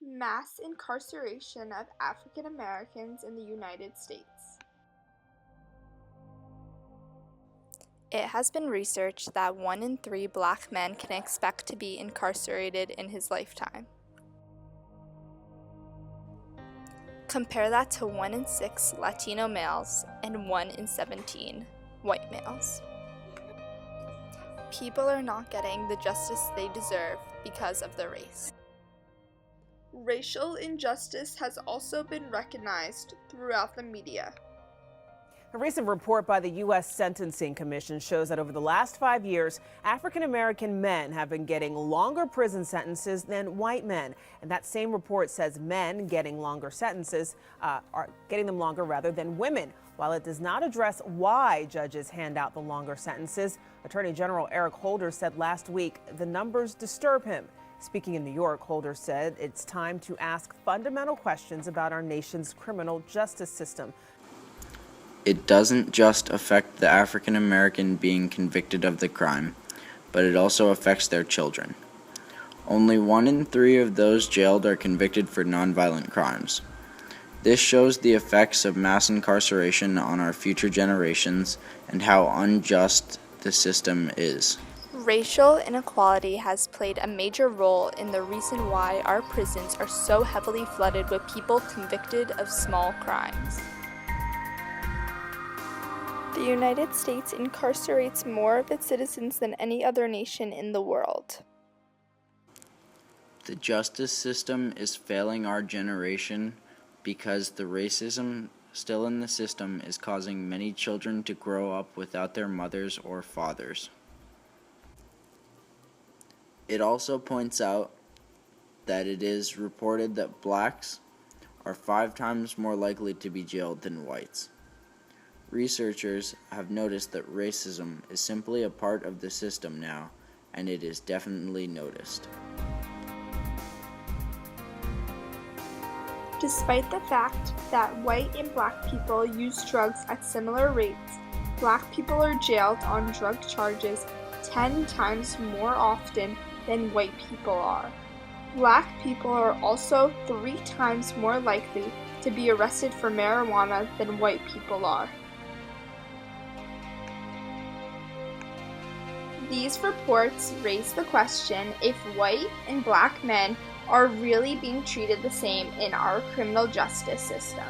Mass incarceration of African Americans in the United States. It has been researched that 1 in 3 Black men can expect to be incarcerated in his lifetime. Compare that to 1 in 6 Latino males and 1 in 17 white males. People are not getting the justice they deserve because of their race. Racial injustice has also been recognized throughout the media. A recent report by the U.S. Sentencing Commission shows that over the last 5 years, African-American men have been getting longer prison sentences than white men. And that same report says men getting longer sentences are getting them longer rather than women. While it does not address why judges hand out the longer sentences, Attorney General Eric Holder said last week the numbers disturb him. Speaking in New York, Holder said it's time to ask fundamental questions about our nation's criminal justice system. It doesn't just affect the African American being convicted of the crime, but it also affects their children. Only 1 in 3 of those jailed are convicted for nonviolent crimes. This shows the effects of mass incarceration on our future generations and how unjust the system is. Racial inequality has played a major role in the reason why our prisons are so heavily flooded with people convicted of small crimes. The United States incarcerates more of its citizens than any other nation in the world. The justice system is failing our generation because the racism still in the system is causing many children to grow up without their mothers or fathers. It also points out that it is reported that blacks are 5 times more likely to be jailed than whites. Researchers have noticed that racism is simply a part of the system now, and it is definitely noticed. Despite the fact that white and black people use drugs at similar rates, black people are jailed on drug charges 10 times more often than white people are. Black people are also 3 times more likely to be arrested for marijuana than white people are. These reports raise the question if white and black men are really being treated the same in our criminal justice system.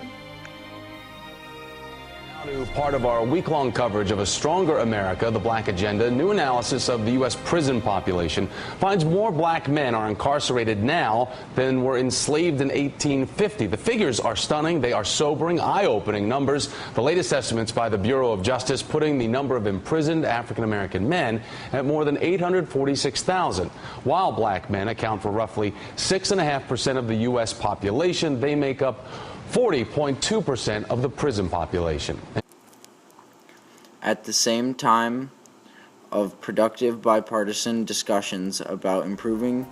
Part of our week-long coverage of A Stronger America, the Black Agenda, new analysis of the U.S. prison population finds more black men are incarcerated now than were enslaved in 1850. The figures are stunning. They are sobering, eye-opening numbers. The latest estimates by the Bureau of Justice putting the number of imprisoned African-American men at more than 846,000. While black men account for roughly 6.5% of the U.S. population, they make up 40.2% of the prison population. At the same time of productive bipartisan discussions about improving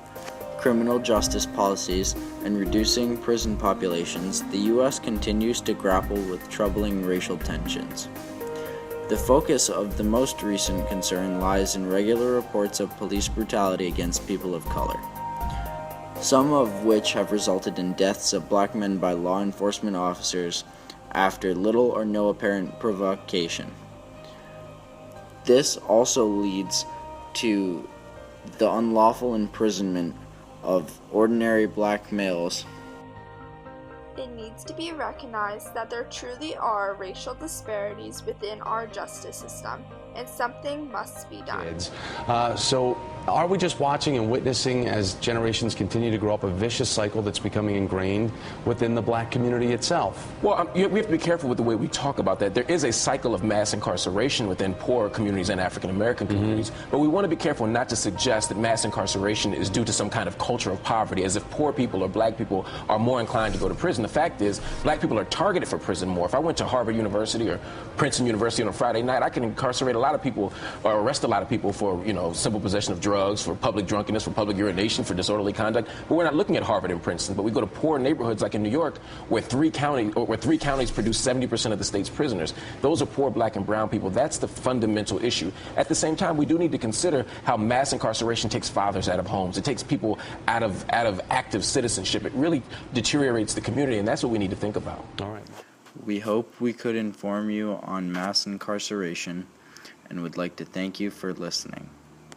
criminal justice policies and reducing prison populations, the U.S. continues to grapple with troubling racial tensions. The focus of the most recent concern lies in regular reports of police brutality against people of color, some of which have resulted in deaths of black men by law enforcement officers after little or no apparent provocation. This also leads to the unlawful imprisonment of ordinary black males. It needs to be recognized that there truly are racial disparities within our justice system, and something must be done. So are we just watching and witnessing as generations continue to grow up a vicious cycle that's becoming ingrained within the black community itself? Well, we have to be careful with the way we talk about that. There is a cycle of mass incarceration within poor communities and African-American communities, but we want to be careful not to suggest that mass incarceration is due to some kind of culture of poverty, as if poor people or black people are more inclined to go to prison. The fact is, black people are targeted for prison more. If I went to Harvard University or Princeton University on a Friday night, I can incarcerate a lot of people or arrest a lot of people for, simple possession of drugs drugs, for public drunkenness, for public urination, for disorderly conduct. But we're not looking at Harvard and Princeton. But we go to poor neighborhoods like in New York, where three counties produce 70% of the state's prisoners. Those are poor black and brown people. That's the fundamental issue. At the same time, we do need to consider how mass incarceration takes fathers out of homes. It takes people out of active citizenship. It really deteriorates the community, and that's what we need to think about. All right. We hope we could inform you on mass incarceration and would like to thank you for listening.